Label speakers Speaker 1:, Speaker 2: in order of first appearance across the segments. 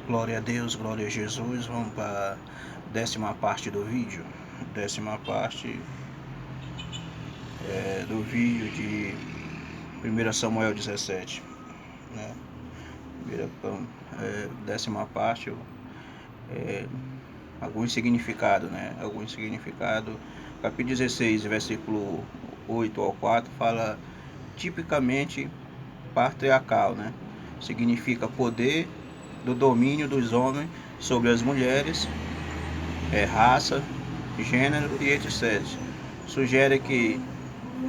Speaker 1: Glória a Deus, glória a Jesus. Vamos para a 10ª parte do vídeo. 10ª parte do vídeo de 1 Samuel 17, né? 10ª parte, alguns significados, né? Alguns significados. Capítulo 16, versículo 8 ao 4, fala tipicamente patriarcal, né? Significa poder do domínio dos homens sobre as mulheres, raça, gênero e etc. Sugere que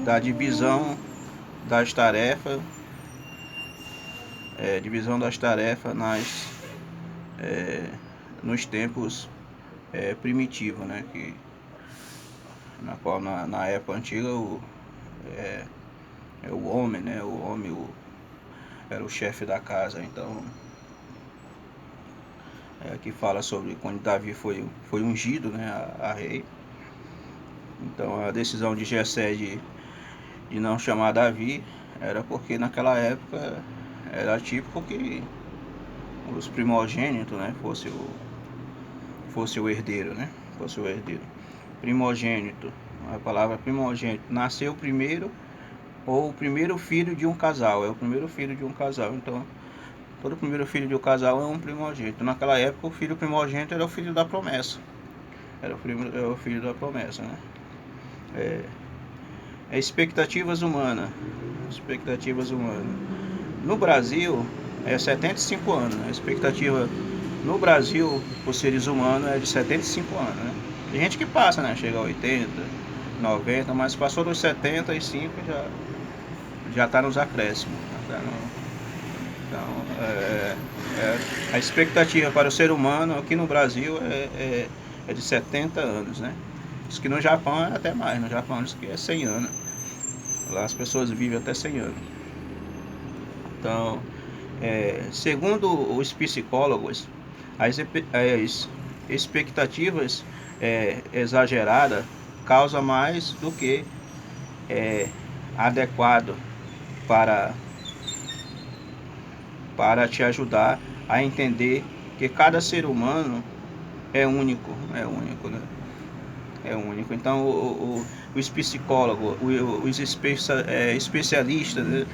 Speaker 1: da divisão das tarefas, nos tempos primitivos, né? Que na qual na época antiga o homem, né? O homem era o chefe da casa. Então aqui fala sobre quando Davi foi ungido, né, a rei. Então a decisão de Jessé de não chamar Davi era porque naquela época era típico que os primogênitos, né, fosse o herdeiro, né, fosse o herdeiro. Primogênito, a palavra primogênito, nasceu primeiro ou o primeiro filho de um casal, é o primeiro filho de um casal. Então todo primeiro filho de um casal é um primogênito. Naquela época o filho primogênito era o filho da promessa, era o filho da promessa, né. Expectativas humanas. No Brasil é 75 anos, né? A expectativa no Brasil por seres humanos é de 75 anos, né? Tem gente que passa, né? Chega a 80, 90, mas passou dos 75 já está nos acréscimos. Então, a expectativa para o ser humano aqui no Brasil é de 70 anos, né? Diz que no Japão é até mais, no Japão diz que é 100 anos. Lá as pessoas vivem até 100 anos. Então, segundo os psicólogos, as expectativas exageradas causam mais do que adequado para te ajudar a entender que cada ser humano é único, né? É único. Então os psicólogos, os especialistas, né?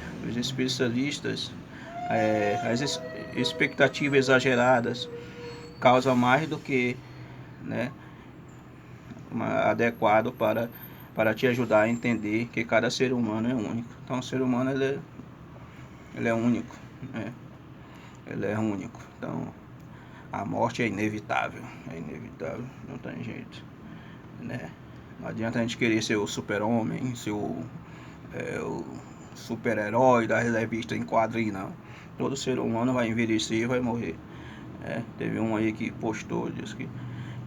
Speaker 1: As expectativas exageradas causam mais do que, né, adequado para te ajudar a entender que cada ser humano é único. Então o ser humano ele é único, né? Ele é único. Então a morte é inevitável, não tem jeito, né? Não adianta a gente querer ser o super-homem, ser o super-herói da revista em quadrinho, não. Todo ser humano vai envelhecer e vai morrer. Teve um aí que postou, disse que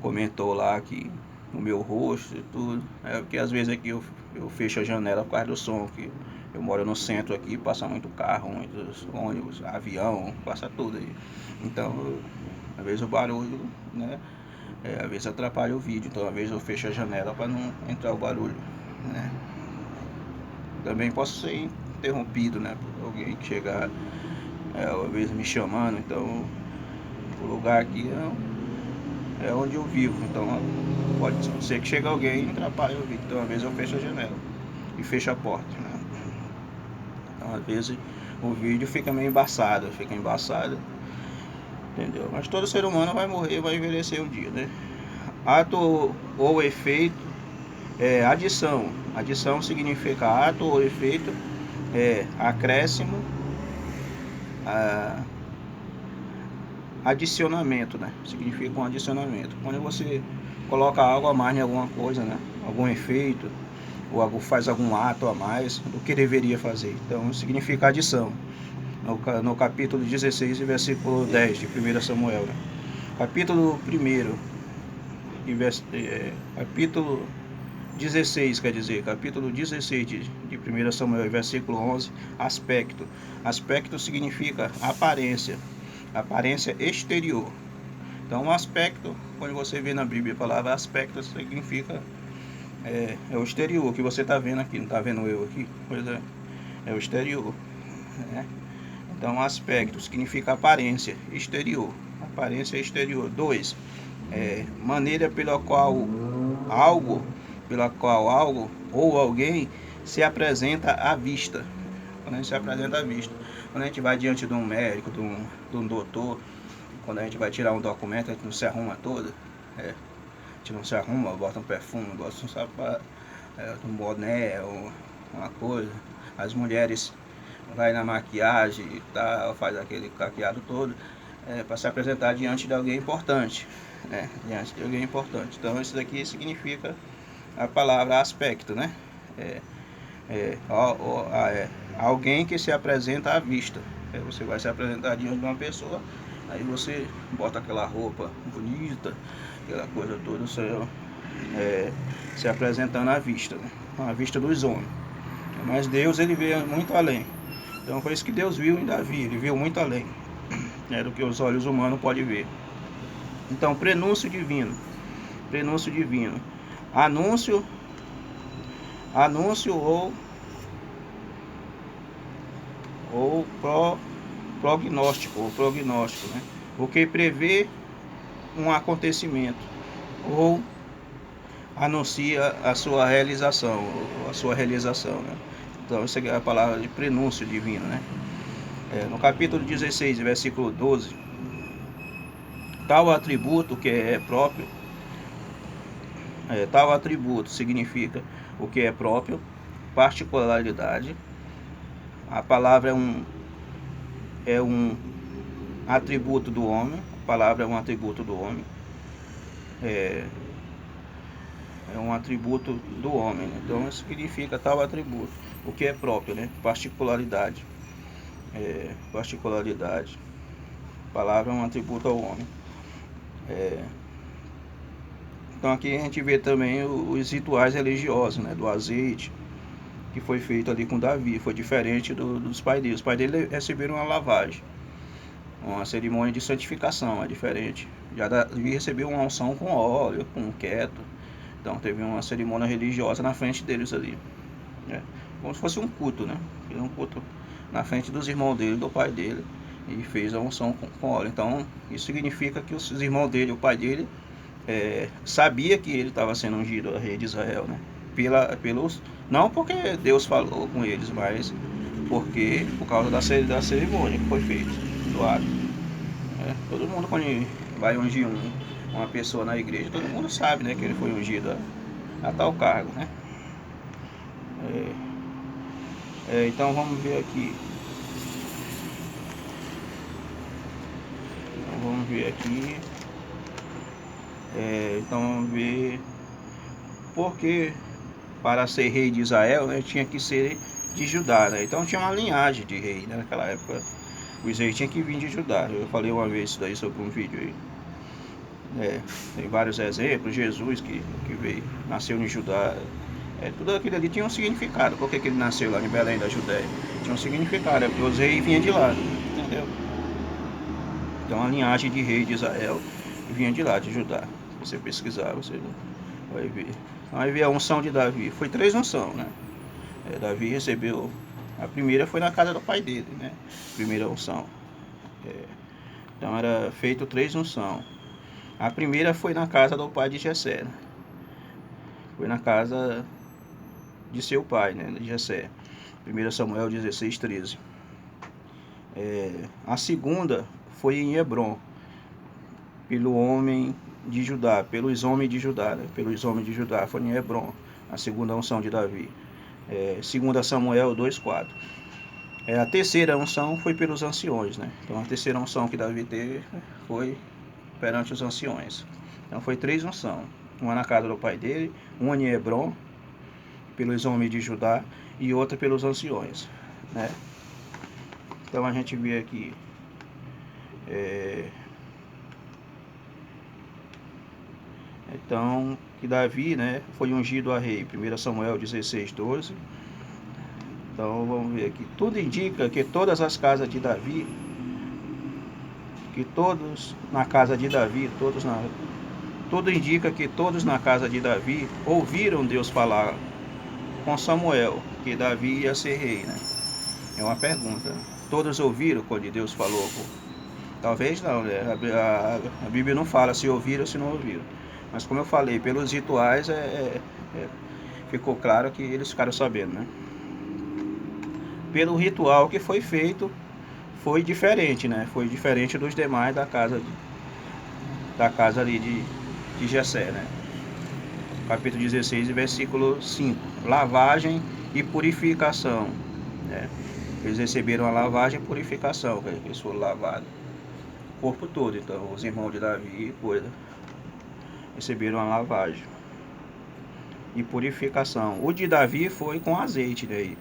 Speaker 1: comentou lá que o meu rosto e tudo, porque às vezes aqui eu fecho a janela por causa do som, que eu moro no centro aqui, passa muito carro, muitos ônibus, avião, passa tudo aí. Então, às vezes o barulho, né, às vezes atrapalha o vídeo. Então, às vezes eu fecho a janela para não entrar o barulho, né. Também posso ser interrompido, né, por alguém que chegar, às vezes me chamando. Então, o lugar aqui é onde eu vivo. Então, pode ser que chegue alguém e atrapalhe o vídeo. Então, às vezes eu fecho a janela e fecho a porta, né. Então, às vezes o vídeo fica meio embaçado, entendeu? Mas todo ser humano vai morrer, vai envelhecer um dia, né? Ato ou efeito, adição. Adição significa ato ou efeito, acréscimo, adicionamento, né? Significa um adicionamento. Quando você coloca algo a mais em alguma coisa, né? Algum efeito, ou faz algum ato a mais do que deveria fazer. Então significa adição. No capítulo 16, versículo 10 de 1 Samuel, né? Capítulo 1 capítulo 16, capítulo 16 de 1 Samuel, versículo 11, aspecto. Aspecto significa aparência exterior. Então, um aspecto, quando você vê na Bíblia a palavra aspecto, significa o exterior, que você está vendo aqui, não está vendo eu aqui? Pois é o exterior, né? Então, aspecto significa aparência exterior, aparência exterior. 2. Maneira pela qual algo ou alguém se apresenta à vista. Quando a gente se apresenta à vista, quando a gente vai diante de um médico, de um doutor, quando a gente vai tirar um documento, a gente não se arruma todo, a gente não se arruma, bota um perfume, bota um sapato, um boné, uma coisa. As mulheres vai na maquiagem e tal, faz aquele caqueado todo, para se apresentar diante de alguém importante, né? Diante de alguém importante. Então isso daqui significa a palavra aspecto, né? Alguém que se apresenta à vista. Você vai se apresentar diante de uma pessoa, aí você bota aquela roupa bonita, aquela coisa toda, se apresentando à vista, né? À vista dos homens. Mas Deus, ele vê muito além. Então foi isso que Deus viu em Davi, ele viu muito além, do que os olhos humanos podem ver. Então, prenúncio divino, anúncio ou prognóstico, né? O que prevê um acontecimento ou anuncia a sua realização, né? Então essa é a palavra de prenúncio divino, né? No capítulo 16, versículo 12, tal atributo que é próprio, tal atributo significa o que é próprio, particularidade. A palavra é um atributo do homem, a palavra é um atributo do homem, é um atributo do homem, né? Então isso significa tal atributo, o que é próprio, né? Particularidade, particularidade. A palavra é um atributo ao homem. Então aqui a gente vê também os rituais religiosos, né? Do azeite, que foi feito ali com Davi, foi diferente dos pais dele. Os pais dele receberam uma lavagem, uma cerimônia de santificação, é diferente. Já Davi recebeu uma unção com óleo, com keto. Então teve uma cerimônia religiosa na frente deles ali, como se fosse um culto, né? Um culto na frente dos irmãos dele, do pai dele, e fez a unção com óleo. Então isso significa que os irmãos dele, o pai dele, sabia que ele estava sendo ungido a rei de Israel, né? Não porque Deus falou com eles, mas por causa da cerimônia que foi feita, do ato. Todo mundo, quando vai ungir uma pessoa na igreja, todo mundo sabe, né, que ele foi ungido a tal cargo, né? Então vamos ver aqui. Então vamos ver porque para ser rei de Israel, né, tinha que ser de Judá, né? Então tinha uma linhagem de rei, né? Naquela época os reis tinham que vir de Judá. Eu falei uma vez isso daí sobre um vídeo aí. Tem vários exemplos. Jesus que veio, nasceu em Judá. Tudo aquilo ali tinha um significado. Por que ele nasceu lá em Belém da Judéia? Tinha um significado, porque os reis vinham de lá, entendeu? Então a linhagem de rei de Israel vinha de lá, de Judá. Se você pesquisar, você vai ver. Então vai ver a unção de Davi. Foi 3 unções, né? Davi recebeu. A primeira foi na casa do pai dele, né? Primeira unção. Então era feito 3 unções. A primeira foi na casa do pai de Jessé, né? Foi na casa de seu pai, né? De Jessé. 1 Samuel 16, 13. A segunda foi em Hebron, pelo homem de Judá, pelos homens de Judá, né? Pelos homens de Judá, foi em Hebron, a segunda unção de Davi. 2 Samuel 2:4. A terceira unção foi pelos anciões, né? Então a terceira unção que Davi teve foi perante os anciões. Então foi 3 unções, uma na casa do pai dele, uma em Hebron, pelos homens de Judá, e outra pelos anciões, né? Então a gente vê aqui então que Davi, né, foi ungido a rei. 1 Samuel 16, 12. Então vamos ver aqui. Tudo indica que todas as casas de Davi, tudo indica que todos na casa de Davi ouviram Deus falar com Samuel que Davi ia ser rei, né? É uma pergunta. Todos ouviram quando Deus falou Talvez não, né? A Bíblia não fala se ouviram ou se não ouviram. Mas como eu falei, pelos rituais ficou claro que eles ficaram sabendo, né? Pelo ritual que foi feito, foi diferente, né? Foi diferente dos demais da casa ali de Jessé, né? Capítulo 16, versículo 5. Lavagem e purificação, né? Eles receberam a lavagem e purificação, eles foram lavados o corpo todo. Então os irmãos de Davi receberam a lavagem e purificação. O de Davi foi com azeite, né?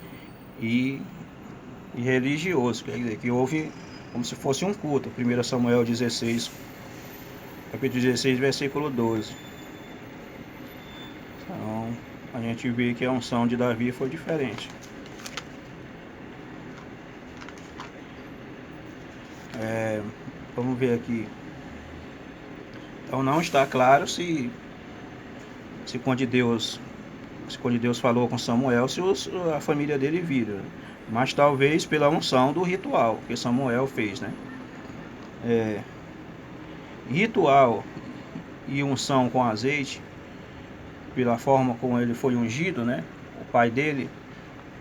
Speaker 1: e, e religioso, quer dizer, que houve como se fosse um culto. 1 Samuel 16, capítulo 16, versículo 12. Então a gente vê que a unção de Davi foi diferente. Vamos ver aqui. Então não está claro se quando Deus falou com Samuel, se a família dele viram, mas talvez pela unção do ritual que Samuel fez, né? Ritual e unção com azeite, pela forma como ele foi ungido, né? O pai dele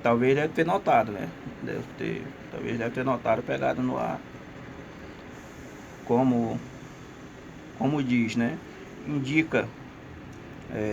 Speaker 1: talvez deve ter notado, né? Talvez deve ter notado, pegado no ar, como diz, né? Indica